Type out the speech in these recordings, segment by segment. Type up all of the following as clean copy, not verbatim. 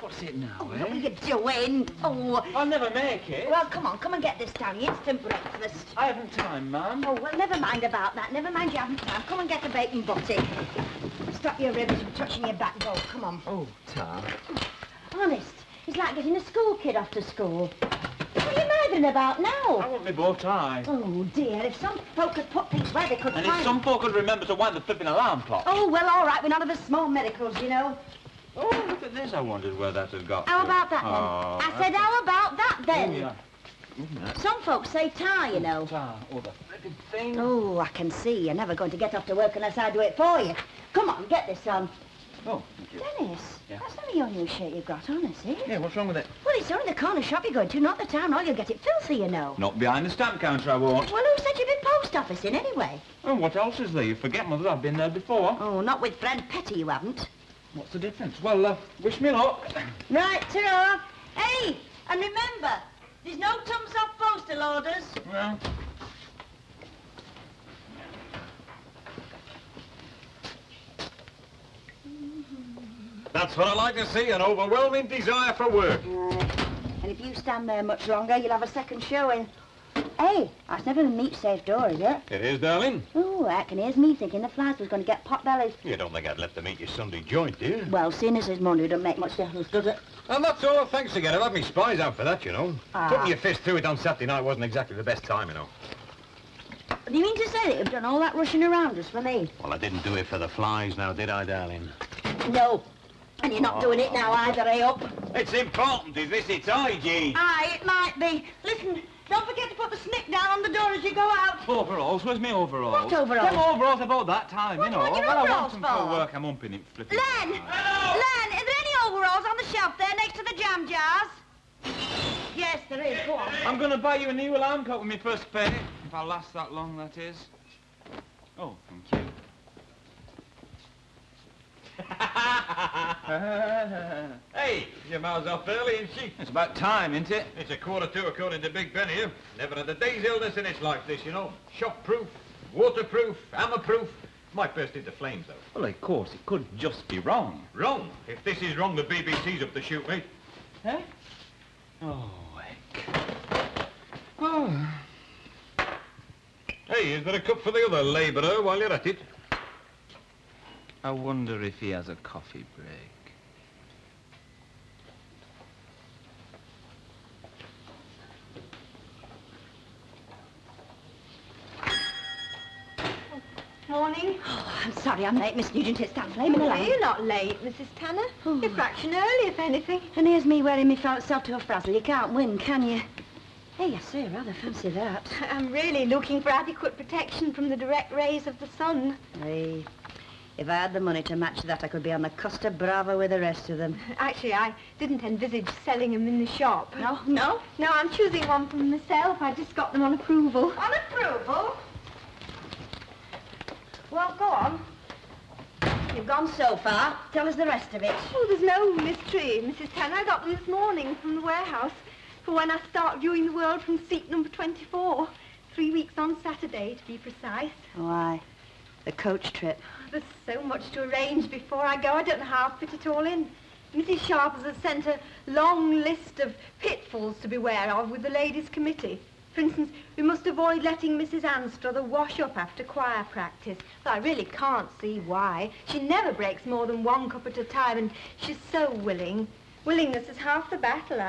What's it now, Oh, eh? what are you doing? Oh. I'll never make it. Well, come and get this down. Instant breakfast. I haven't time, ma'am. Oh, well, never mind about that. Never mind you haven't time. Come and get the bacon butty. Stop your ribs from touching your back, go. Come on. Oh, Ta. Honest, it's like getting a school kid off to school. What are you mithering about now? I want my bow tie. Oh, dear, if some folk could put things where they could And find... if some folk could remember to wind the flipping alarm clock. Oh, well, all right, we're none of us small medicals, you know. Oh, look at this. I wondered where that had got How to. about that, then? Oh, I said, how about that, then? Oh, yeah. Isn't it? Some folks say tie, you know. Ta. Oh, the flipping thing. Oh, I can see. You're never going to get off to work unless I do it for you. Come on, get this on. Oh, thank you. Dennis, Yeah. that's only your new shirt you've got on, is it? Yeah, what's wrong with it? Well, it's only the corner shop you're going to, not the town hall. You'll get it filthy, you know. Not behind the stamp counter, I won't. Well, who said you've been post officing, anyway? Oh, what else is there? You forget, Mother, I've been there before. Oh, not with Fred Petty, you haven't. What's the difference? Well, wish me luck. Right, ta-ra. Hey, and remember, there's no thumbs off postal orders. Well... That's what I like to see, an overwhelming desire for work. And if you stand there much longer, you'll have a second showing. Hey, that's never a meat safe door, is it? It is, darling. Oh, I can hear me thinking the flies was going to get pot-bellied. You don't think I'd let them eat your Sunday joint, do you? Well, seeing as it's Monday, it don't make much difference, does it? And that's all thanks again. I've had me spies out for that, you know. Ah. Putting your fist through it on Saturday night wasn't exactly the best time, you know. Do you mean to say that you've done all that rushing around just for me? Well, I didn't do it for the flies now, did I, darling? No. And you're not doing it now either, eh, up? It's important, is this? It's hygiene. Aye, it might be. Listen, don't forget to put the snick down on the door as you go out. Overalls? Where's me overalls? What overalls? Them overalls about that time, What you do know. you want your Well, I overalls want them for? for work. I'm humping it flipping. Len! Len, is there any overalls on the shelf there next to the jam jars? Yes, there is. Go on. I'm going to buy you a new alarm clock with my first pay. If I last that long, that is. Oh, thank you. Hey, your mouth's off early, ain't she? It's about time, isn't it? It's 1:45 according to Big Ben here. Never had a day's illness in its life, this, you know. Shock-proof, waterproof, hammer-proof. Might burst into flames, though. Well, of course, it could just be wrong. Wrong? If this is wrong, the BBC's up to shoot me. Eh? Oh, heck. Oh. Hey, is there a cup for the other labourer while you're at it? I wonder if he has a coffee break. Morning. Oh, I'm sorry I'm late, Miss Nugent. It's that flaming No, alarm. you're not late, Mrs. Tanner. Oh. You're a fraction early, if anything. And here's me wearing me self to a frazzle. You can't win, can you? Hey, I say, I rather fancy that. I'm really looking for adequate protection from the direct rays of the sun. Hey, if I had the money to match that, I could be on the Costa Brava with the rest of them. Actually, I didn't envisage selling them in the shop. No? No? No, I'm choosing one for myself. I just got them on approval. On approval? Well, go on. You've gone so far. Tell us the rest of it. Oh, there's no mystery, Mrs. Tanner. I got them this morning from the warehouse for when I start viewing the world from seat number 24. 3 weeks on Saturday, to be precise. Why? The coach trip. There's so much to arrange before I go. I don't know how I'll fit it all in. Mrs. Sharpers has sent a long list of pitfalls to beware of with the ladies' committee. For instance, we must avoid letting Mrs. Anstruther wash up after choir practice. But I really can't see why. She never breaks more than 1 cup at a time, and she's so willing. Willingness is half the battle,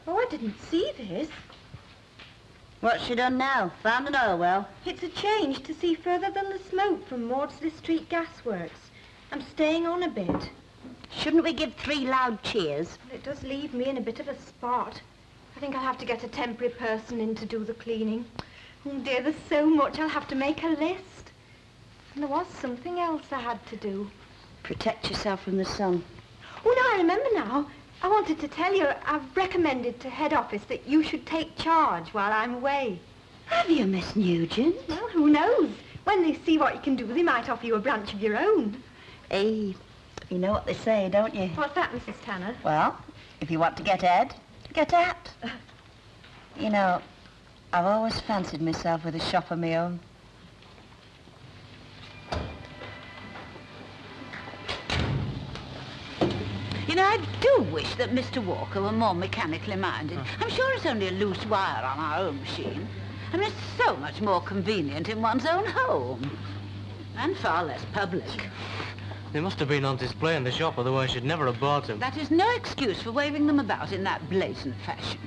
Oh, I didn't see this. What's she done now? Found an oil well? It's a change to see further than the smoke from Maudsley Street gasworks. I'm staying on a bit. Shouldn't we give 3 loud cheers? It does leave me in a bit of a spot. I think I'll have to get a temporary person in to do the cleaning. Oh, dear, there's so much. I'll have to make a list. And there was something else I had to do. Protect yourself from the sun. Oh, no, I remember now. I wanted to tell you, I've recommended to head office that you should take charge while I'm away. Have you, Miss Nugent? Well, who knows? When they see what you can do, they might offer you a branch of your own. Hey, you know what they say, don't you? What's that, Mrs. Tanner? Well, if you want to get ahead, get at. You know, I've always fancied myself with a shop of my own. You know, I do wish that Mr. Walker were more mechanically minded. I'm sure it's only a loose wire on our own machine. I mean, it's so much more convenient in one's own home. And far less public. They must have been on display in the shop, otherwise she'd never have bought them. That is no excuse for waving them about in that blatant fashion.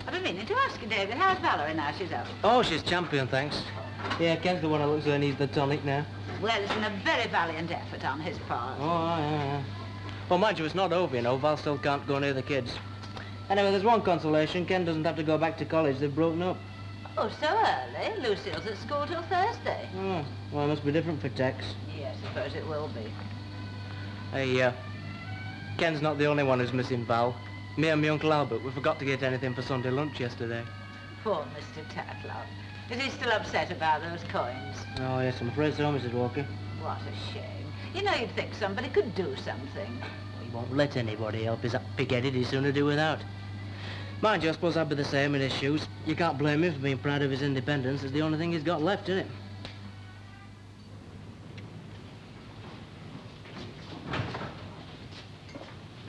I've been meaning to ask you, David, how's Valerie now she's out? Oh, she's champion, thanks. Yeah, Ken's the one who looks like he needs the tonic now. Well, it's been a very valiant effort on his part. Oh, yeah. Well, mind you, it's not over, you know. Val still can't go near the kids. Anyway, there's one consolation. Ken doesn't have to go back to college. They've broken up. Oh, so early? Lucille's at school till Thursday. Oh, well, it must be different for Tex. Yes, I suppose it will be. Hey, Ken's not the only one who's missing Val. Me and my Uncle Albert, we forgot to get anything for Sunday lunch yesterday. Poor Mr. Tatlov. Is he still upset about those coins? Oh, yes, I'm afraid so, Mrs. Walker. What a shame. You know, you'd think somebody could do something. He won't let anybody help. He's that pig-headed, he'd sooner do without. Mind you, I suppose I'd be the same in his shoes. You can't blame him for being proud of his independence. It's the only thing he's got left, isn't it?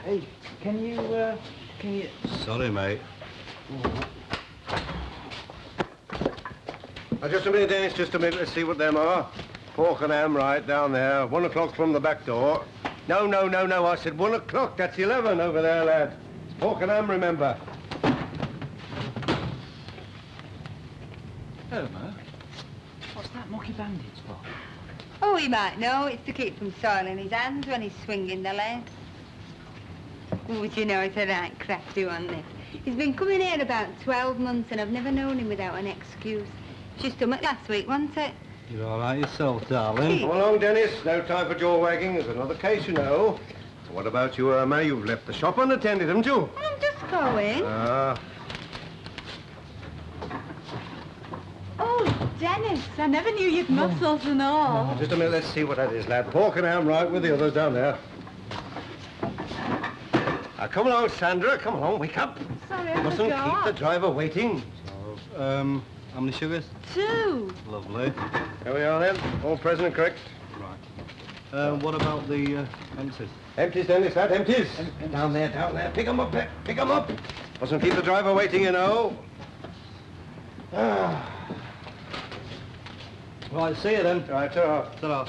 Hey, can you... Sorry, mate. Just a minute, Dennis, just a minute. Let's see what them are. Pork and ham, right, down there. 1 o'clock from the back door. No, I said 1 o'clock. That's 11 over there, lad. It's pork and ham, remember. Irma, what's that mucky bandage for? Oh, he might know. It's to keep from soiling his hands when he's swinging the legs. Oh, but you know, it's a right crafty one, this. He's been coming here about 12 months, and I've never known him without an excuse. She stomach last week, wasn't it? You're all right yourself, darling. Hey. Come along, Dennis. No time for jaw wagging. There's another case, you know. What about you, Irma? You've left the shop unattended, haven't you? I'm just going. Oh, Dennis, I never knew you'd muscles and all. Just a minute. Let's see what that is, lad. Pork and ham, right, with the others down there. Come along, Sandra. Come along. Wake up. Sorry, I Mustn't forgot. keep the driver waiting. How many sugars? 2. Lovely. Here we are, then. All present and correct. Right. What about the empties? Empties, Dennis, lad. Empties. Down there, down there. Pick 'em up, Pep. Pick 'em up. Mustn't keep the driver waiting, you know. Right, see you then. Right, ta-ra. Ta-ra.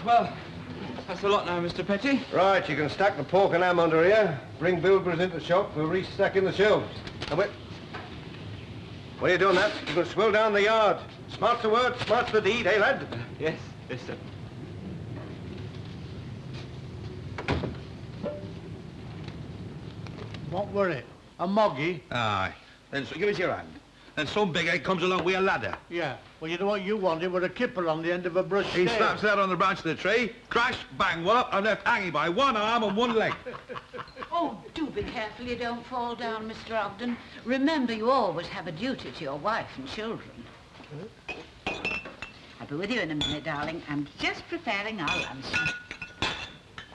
Well, that's a lot now, Mr. Petty. Right, you can stack the pork and ham under here. Bring bilberries into the shop for restacking the shelves. And wait. What are you doing that? You can swell down the yard. Smart's the word, smart's the deed, eh, lad? Yes, sir. What were it? A moggy? Aye. Then so give us your hand. Then some big egg comes along with a ladder. Yeah. Well, you know what you wanted with a kipper on the end of a brush He tail. slaps that on the branch of the tree, crash, bang, wallop, I'm left hanging by one arm and one leg. Oh, do be careful you don't fall down, Mr. Ogden. Remember, you always have a duty to your wife and children. I'll be with you in a minute, darling. I'm just preparing our lunch.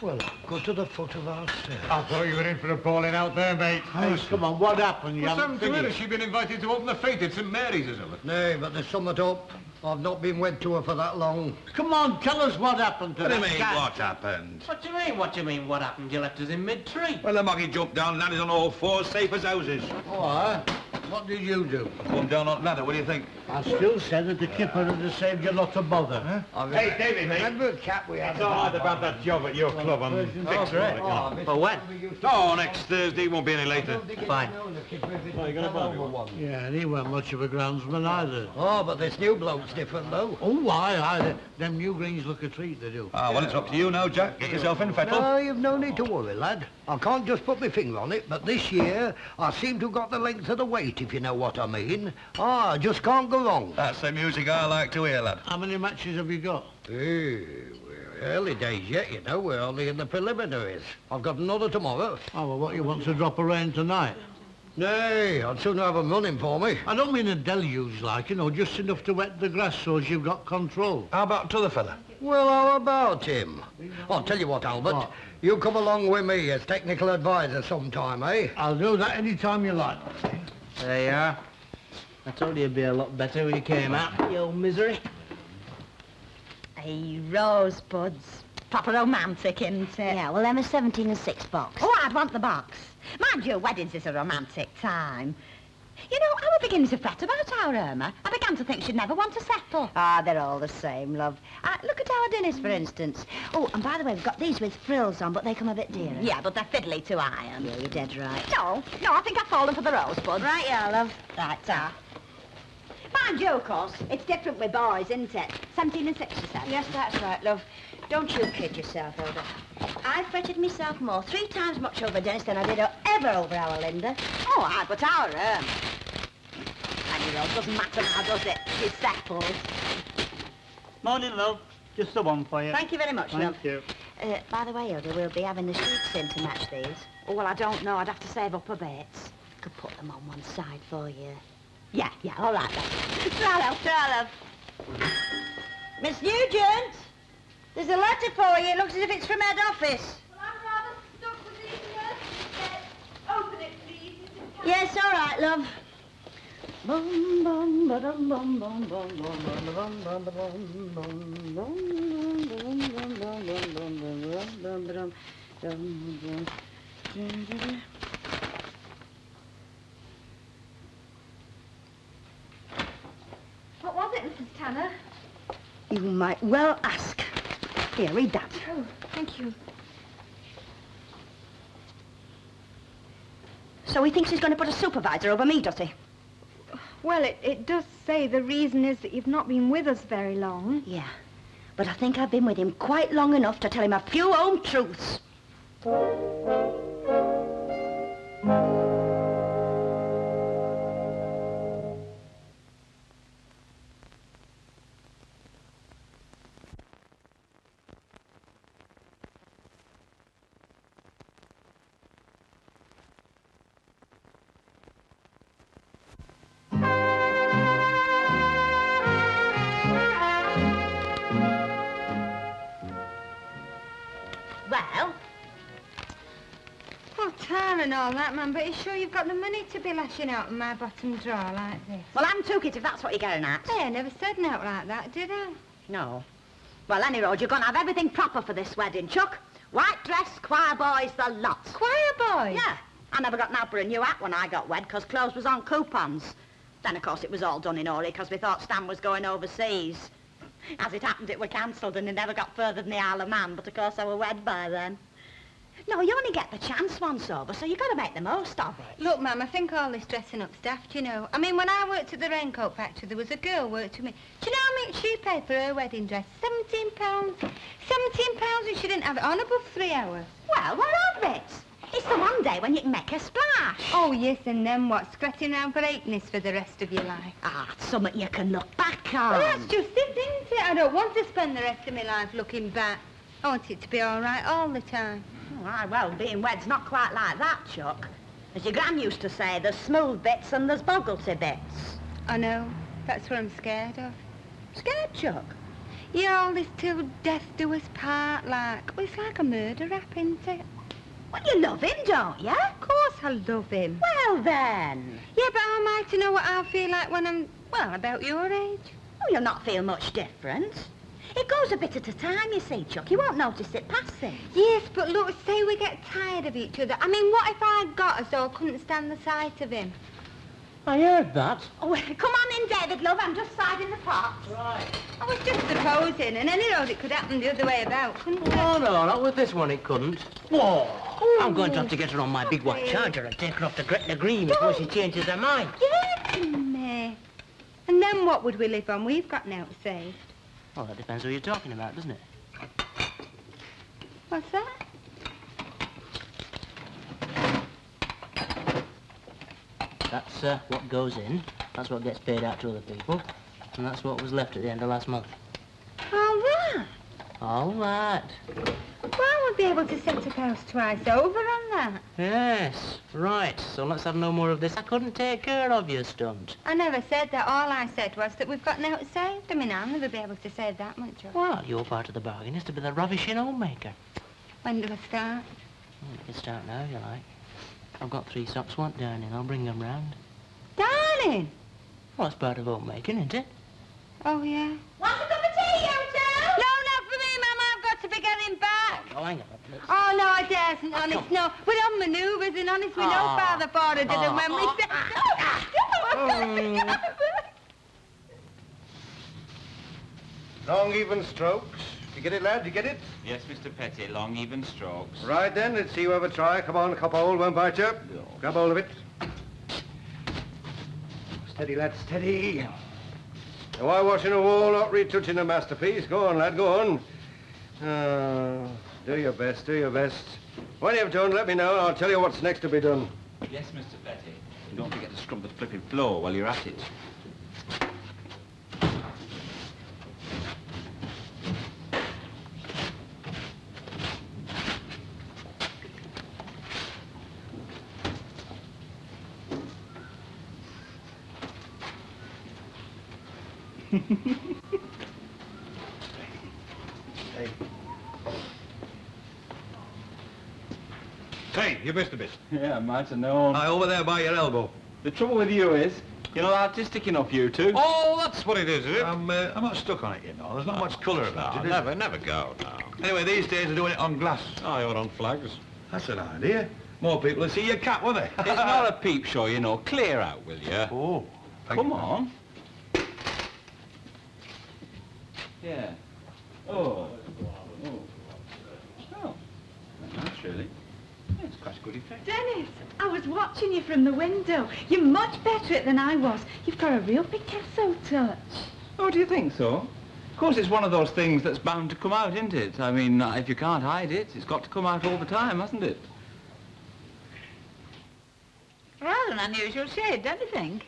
Well, go to the foot of our stairs. I thought you were in for a bawling out there, mate. Hey, come on, what happened? You What's haven't happened to her? Has finished. she been invited to open the fete at St Mary's or something? Nay, but there's something up. I've not been wed to her for that long. Come on, tell us what happened to What do you that mean, cat. what happened? What do you mean? What do you mean? What happened? You left us in mid-tree. Well, the monkey jumped down, landed on all fours, safe as houses. Why? What did you do? Come down on the ladder, what do you think? I still said that the kipper would have saved you a lot of bother. Hey, David, mate. Remember a cat we had? It's all right about that job at your club. I'm fixing it. For when? Oh, next Thursday, won't be any later. Fine. Yeah, and he weren't much of a groundsman either. Oh, but this new bloke's different, though. Oh, aye. Them new greens look a treat, they do. Ah, well, it's up to you now, Jack. Get yourself in, Fettle. No, you've no need to worry, lad. I can't just put my finger on it, but this year I seem to have got the length of the weight, if you know what I mean. I just can't go wrong. That's the music I like to hear, lad. How many matches have you got? We're early days yet, you know. We're only in the preliminaries. I've got another tomorrow. Oh, well, what, you want to drop a rain tonight? Nay, I'd sooner have 'em running for me. I don't mean a deluge, like, you know, just enough to wet the grass so as you've got control. How about t'other fella? Well, how about him? I'll tell you what, Albert. What? You come along with me as technical advisor sometime, eh? I'll do that any time you like. There you are. I told you it'd be a lot better when you came out, you old misery. Hey, rosebuds. Proper romantic, isn't it? Yeah, well, them are 17 and 6 box. Oh, I'd want the box. Mind you, weddings is a romantic time. You know, I was beginning to fret about our Irma. I began to think she'd never want to settle. Ah, they're all the same, love. Look at our dinners, for instance. Oh, and by the way, we've got these with frills on, but they come a bit dearer. Yeah, but they're fiddly to iron. Yeah, you're dead right. No, I think I've fallen for the rosebuds. Right, yeah, love. Right, mind you, of course, it's different with boys, isn't it? 17 and 6, you said? Yes, that's right, love. Don't you kid yourself, Hilda. I fretted myself more 3 times much over Dennis than I did ever over our Linda. Oh, aye, but our anyway, it doesn't matter now, does it? She's settled. Morning, love. Just the one for you. Thank you very much, love. Thank you. By the way, Hilda, we'll be having the sheets in to match these. Oh, well, I don't know. I'd have to save up a bit. Could put them on one side for you. Yeah, all right, then. Try, love. Miss Nugent, there's a letter for you. It looks as if it's from head office. Well, I'm rather stuck with these nurses. Open it, please. Yes, all right, love. Bum, bum, ba-dum, bum, bum, bum, bum, bum, bum, bum, bum, bum, bum. What was it, Mrs. Tanner? You might well ask. Here, read that. Oh, thank you. So he thinks he's going to put a supervisor over me, does he? Well, it does say the reason is that you've not been with us very long. Yeah. But I think I've been with him quite long enough to tell him a few home truths. Well? Oh, Tara and all that, man, but you sure you've got the money to be lashing out in my bottom drawer like this? Well, I'm took it if that's what you're getting at. Hey, I never said nothing like that, did I? No. Well, any road, you're going to have everything proper for this wedding, Chuck. White dress, choir boys, the lot. Choir boys? Yeah. I never got now for a new hat when I got wed, because clothes was on coupons. Then, of course, it was all done in hurry, because we thought Stan was going overseas. As it happened, it were cancelled, and he never got further than the Isle of Man, but, of course, I were wed by then. No, you only get the chance once over, so you've got to make the most of it. Look, Mum, I think all this dressing up's daft, you know. I mean, when I worked at the raincoat factory, there was a girl worked with me. Do you know how much she paid for her wedding dress? £17. £17, and she didn't have it on above 3 hours. Well, what of it? It's the one day when you can make a splash. Oh, yes, and then what? Scratching around for eightness for the rest of your life. Ah, it's something you can look back on. Well, that's just it, isn't it? I don't want to spend the rest of my life looking back. I want it to be all right all the time. Oh, aye, well, being wed's not quite like that, Chuck. As your gran used to say, there's smooth bits and there's bogglety bits. I know. That's what I'm scared of. Scared, Chuck? Yeah, all this till death do us part, like. Well, it's like a murder rap, isn't it? Well, you love him, don't you? Of course I love him. Well, then. Yeah, but how am I to know what I'll feel like when I'm, well, about your age? Oh, you'll not feel much different. It goes a bit at a time, you see, Chuck. You won't notice it passing. Yes, but look, say we get tired of each other. I mean, what if I got as though I couldn't stand the sight of him? I heard that. Oh, come on in, David, love. I'm just siding the pot. Right. I was just supposing, and any road it could happen the other way about, couldn't it? Oh, no, not with this one, it couldn't. Whoa! I'm going to have to get her on my big white charger and take her off to Gretna Green before she changes her mind. Yes, me. And then what would we live on? We've got now to save. Well, that depends who you're talking about, doesn't it? What's that? That's what goes in, that's what gets paid out to other people, and that's what was left at the end of last month. All right. All right. Well, we'll be able to set up house twice over on that? Yes, right. So let's have no more of this. I couldn't take care of you, stunt. I never said that. All I said was that we've got no saved. I mean, I'll never be able to say that much. Well, your part of the bargain is to be the ravishing homemaker. When do I start? Well, you can start now, if you like. I've got 3 socks want darning. I'll bring them round. Darling! Well, that's part of homemaking, isn't it? Oh, yeah. Want a cup of tea, Yoto? No, not for me, Mama. I've got to be getting back. Oh, hang on. Oh, no, I daren't, honest. No, we're on manoeuvres, and honest, we know Father Porter did them when we said... Long, even strokes. You get it, lad? You get it? Yes, Mr. Petty, long, even strokes. Right, then. Let's see you have a try. Come on, cop hold. Won't bite you. No. Grab hold of it. Steady, lad, steady. Now, whitewashing a wall, not retouching a masterpiece. Go on, lad, go on. Do your best, do your best. When you've done, let me know, and I'll tell you what's next to be done. Yes, Mr. Petty. And don't forget to scrub the flipping floor while you're at it. Hey, you missed a bit. Yeah, I might have known. Aye, over there by your elbow. The trouble with you is, you're not artistic enough, you two. Oh, that's what it is it? I'm not stuck on it, you know. There's not much colour about it. Never go, no. Anyway, these days they're doing it on glass. Oh, you're on flags. That's an idea. More people will see your cat, won't they? It's not a peep show, you know. Clear out, will you? Oh. Come on. Yeah. Oh. Oh. That's really... Yeah, it's quite a good effect. Dennis, I was watching you from the window. You're much better at it than I was. You've got a real Picasso touch. Oh, do you think so? Of course, it's one of those things that's bound to come out, isn't it? I mean, if you can't hide it, it's got to come out all the time, hasn't it? Rather an unusual shade, don't you think?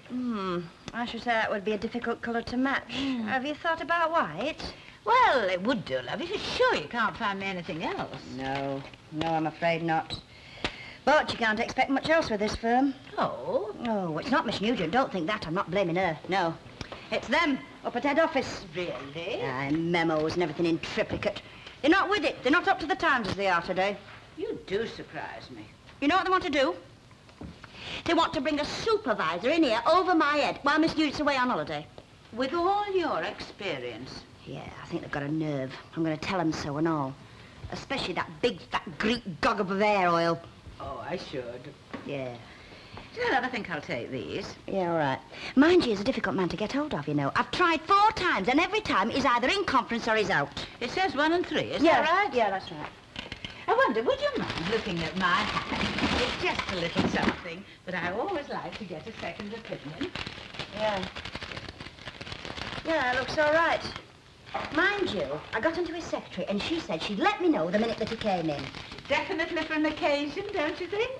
I should say that would be a difficult colour to match. Have you thought about white? Well, it would do, love. If you're sure you can't find me anything else. No, I'm afraid not. But you can't expect much else with this firm. Oh? Oh, it's not Miss Nugent. Don't think that. I'm not blaming her. No. It's them up at head office. Really? Memos and everything in triplicate. They're not with it. They're not up to the times as they are today. You do surprise me. You know what they want to do? They want to bring a supervisor in here over my head while Miss Nugent's away on holiday. With all your experience. Yeah, I think they've got a nerve. I'm going to tell them so and all. Especially that big, fat Greek goggop of hair oil. Oh, I should. Yeah. Well, I think I'll take these. Yeah, all right. Mind you, he's a difficult man to get hold of, you know. I've tried 4 times, and every time he's either in conference or he's out. It says 1 and 3, is that right? Yeah, that's right. I wonder, would you mind looking at my hat? It's just a little something, but I always like to get a second opinion. Yeah. Yeah, it looks all right. Mind you, I got into his secretary, and she said she'd let me know the minute that he came in. Definitely for an occasion, don't you think?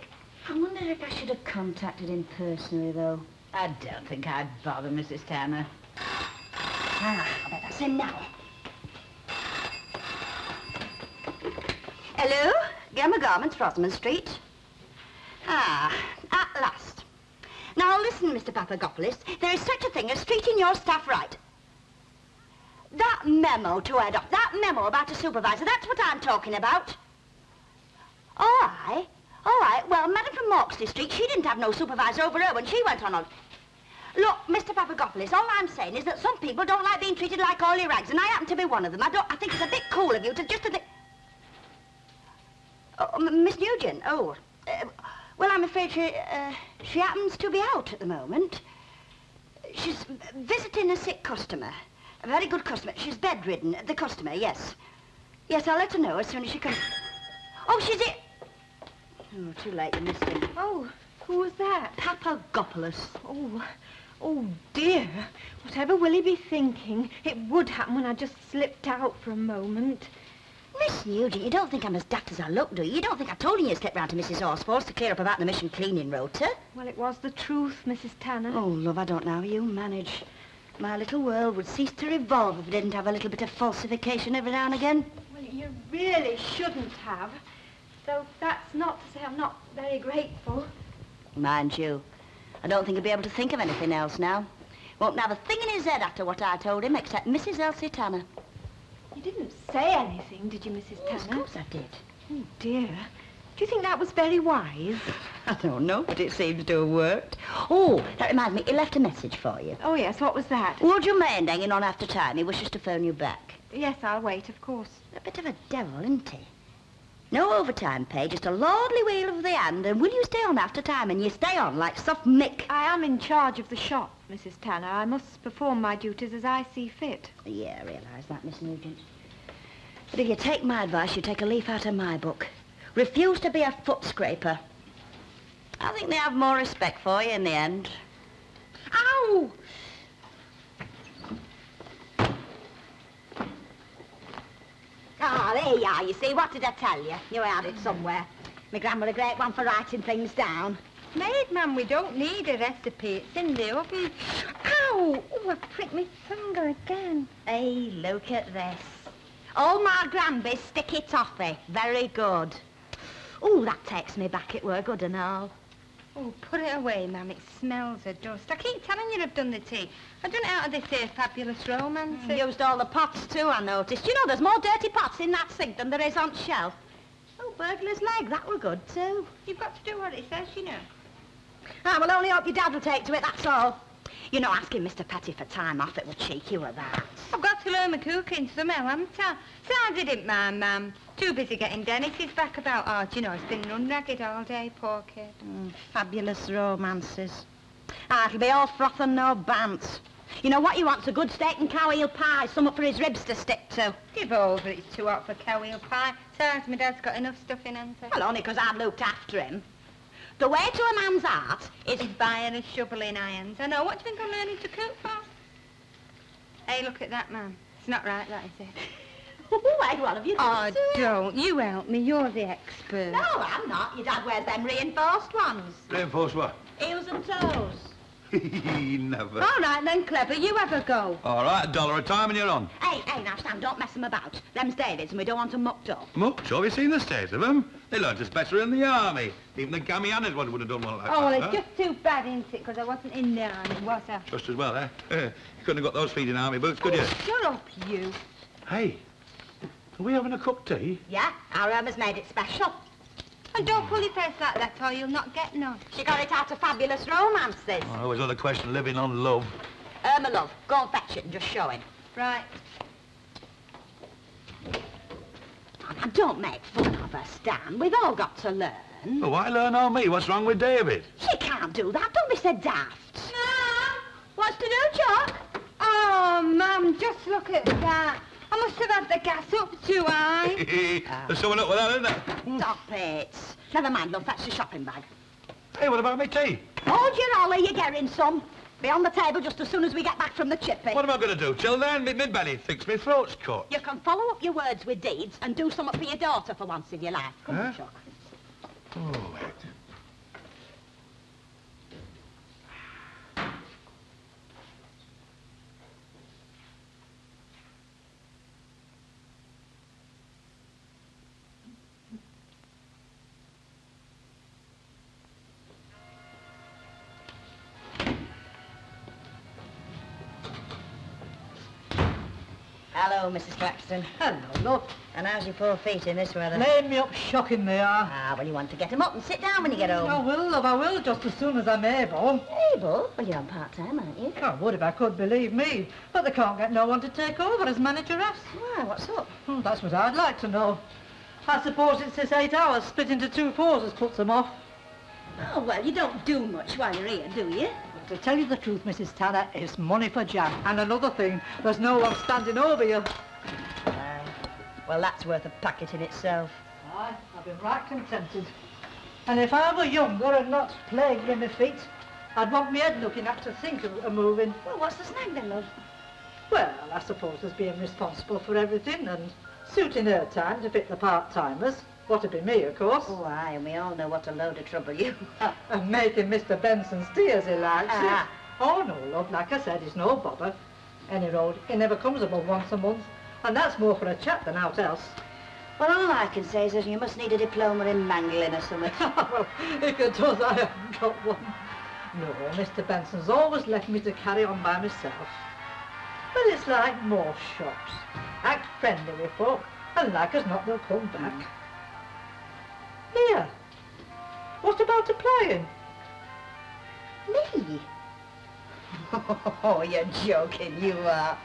I wonder if I should have contacted him personally, though. I don't think I'd bother, Mrs. Tanner. I bet that's him now. Hello? Gamma Garments, Frosman Street. At last. Now, listen, Mr. Papagopolous. There is such a thing as treating your staff right. That memo to head up, that memo about a supervisor, that's what I'm talking about. All right. Well, Madam from Mawksley Street, she didn't have no supervisor over her when she went on. Look, Mr. Papagopolous, all I'm saying is that some people don't like being treated like oily rags, and I happen to be one of them. I think it's a bit cool of you to just to think... Oh, Miss Nugent, well, I'm afraid she happens to be out at the moment. She's visiting a sick customer. A very good customer. She's bedridden. The customer, yes. Yes, I'll let her know as soon as she comes. Oh, she's it. Oh, too late. You missed him. Oh, who was that? Papagopolous. Oh, dear. Whatever will he be thinking? It would happen when I just slipped out for a moment. Miss Nugent, you don't think I'm as daft as I look, do you? You don't think I told you to slip round to Mrs. Horsford's to clear up about the mission cleaning rota? Well, it was the truth, Mrs. Tanner. Oh, love, I don't know how you manage. My little world would cease to revolve if it didn't have a little bit of falsification every now and again. Well, you really shouldn't have. Though that's not to say I'm not very grateful. Mind you, I don't think he'll be able to think of anything else now. Won't have a thing in his head after what I told him, except Mrs. Elsie Tanner. You didn't say anything, did you, Mrs. Tanner? Yes, of course I did. Oh, dear. Do you think that was very wise? I don't know, but it seems to have worked. Oh, that reminds me, he left a message for you. Oh, yes, what was that? Would you mind hanging on after time? He wishes to phone you back. Yes, I'll wait, of course. A bit of a devil, isn't he? No overtime pay, just a lordly wheel of the hand, and will you stay on after time? And you stay on like soft Mick. I am in charge of the shop, Mrs. Tanner. I must perform my duties as I see fit. Yeah, I realise that, Miss Nugent. But if you take my advice, you take a leaf out of my book. Refuse to be a foot scraper. I think they have more respect for you in the end. Ow! Ah, there you are, you see. What did I tell you? You had it somewhere. My gran were a great one for writing things down. Maid, ma'am, we don't need a recipe. It's in the oven. Ow! Oh, I pricked my finger again. Hey, look at this. All my Granby's sticky toffee. Very good. Oh, that takes me back. It were good and all. Oh, put it away, ma'am. It smells of dust. I keep telling you I've done the tea. I've done it out of this here fabulous romance. Used all the pots, too, I noticed. You know, there's more dirty pots in that sink than there is on shelf. Oh, burglar's leg. That were good, too. You've got to do what it says, you know. I will only hope your dad will take to it, that's all. You know, asking Mr. Petty for time off, it will cheek you at that. I've got to learn my cooking somehow, haven't I? So I didn't mind, ma'am. Too busy getting Dennis's back about art. You know, it's been run ragged all day, poor kid. Fabulous romances. Ah, it'll be all froth and no bants. You know what you want's a good steak and cow eel pie, something for his ribs to stick to. Give over, it's too hot for cow eel pie. Besides, my dad's got enough stuff in, hasn't he? Well, only 'cause I've looked after him. The way to a man's heart is buying a shovel in irons. I know. What do you think I'm learning to cook for? Hey, look at that, man. It's not right, that, is it? Wait, what have you done? Oh, don't. You help me. You're the expert. No, I'm not. Your dad wears them reinforced ones. Reinforced what? Heels and toes. Never. All right, then, Clever. You have a go. All right, $1 a time and you're on. Hey, now, Sam, don't mess them about. Them's David's and we don't want them mucked up. Mucked? Have you seen the state of them? They learnt us better in the army. Even the Gamianas would have done one like that. Oh, well, it's huh? just too bad, isn't it? Because I wasn't in the army, was I? Just as well, eh? You couldn't have got those feet in army boots, could you? Shut up, you. Hey, are we having a cup of tea? Yeah, our Irma's made it special. And don't pull your face like that or you'll not get none. She got it out of fabulous romances. Oh, always other question, living on love. Irma, love, go and fetch it and just show him. Right. Oh, now, don't make fun of her, Stan. We've all got to learn. Well, why learn on me? What's wrong with David? She can't do that. Don't be so daft. Ma'am! What's to do, Chuck? Oh, Mum, just look at that. I must have had the gas up too high. There's someone up with that, isn't there? Stop it. Never mind, love, fetch the shopping bag. Hey, what about me tea? Hold your ollie, you're getting some. Be on the table just as soon as we get back from the chippy. What am I going to do? Chill then? My belly thinks my throat's cut. You can follow up your words with deeds and do something for your daughter for once in your life. Come on, Chuck. Oh, wait. Hello, Mrs. Claxton. Hello, love. And how's your poor feet in this weather? Made me up shocking they are. Ah, well, you want to get 'em up and sit down when you get home. I will, love, I will, just as soon as I'm able. Able? Well, you're on part-time, aren't you? I would if I could, believe me. But they can't get no one to take over as manageress. Why, what's up? Oh, that's what I'd like to know. I suppose it's this 8 hours split into 2 fours as puts them off. Oh, well, you don't do much while you're here, do you? To tell you the truth, Mrs. Tanner, it's money for jam. And another thing, there's no one standing over you. Well, that's worth a packet in itself. Aye, I've been right contented. And if I were younger and not plagued with my feet, I'd want my head looking at to think of moving. Well, what's the snag then, love? Well, I suppose there's being responsible for everything and suiting her time to fit the part-timers. What'd be me, of course. Oh, aye, and we all know what a load of trouble you are. And making Mr. Benson's tea as he likes it. Oh, no, love, like I said, it's no bother. Any road, he never comes above once a month, and that's more for a chat than out else. Well, all I can say is that you must need a diploma in mangling or something. Well, if it does, I haven't got one. No, Mr. Benson's always left me to carry on by myself. Well, it's like most shops. Act friendly with folk, and like as not, they'll come back. Here, what about applying? Me? Oh, you're joking, you are.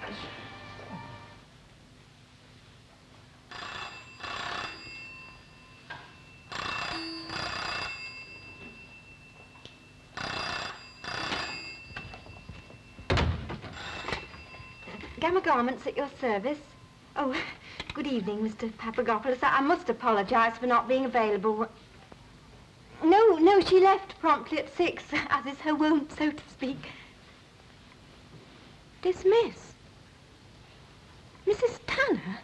Gamma Garments at your service. Oh, good evening, Mr. Papagopolous. I must apologise for not being available. No, she left promptly at 6, as is her wont, so to speak. Dismiss? Mrs. Tanner?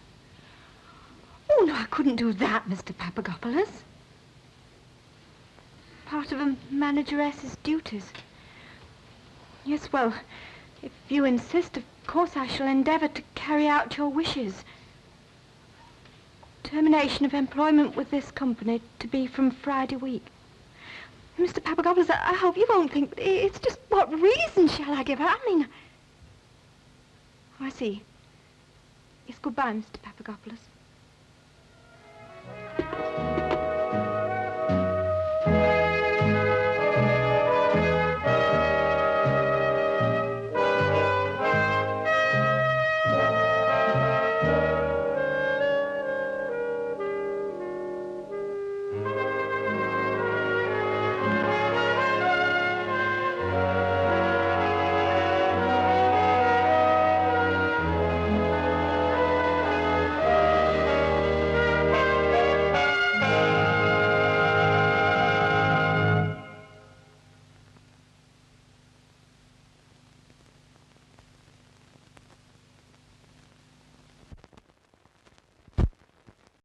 Oh, no, I couldn't do that, Mr. Papagopolous. Part of a manageress's duties. Yes, well, if you insist, of course I shall endeavour to carry out your wishes. Termination of employment with this company to be from Friday week. Mr. Papagopolous, I hope you won't think... It's just, what reason shall I give her? I mean... Oh, I see. Yes, goodbye, Mr. Papagopolous.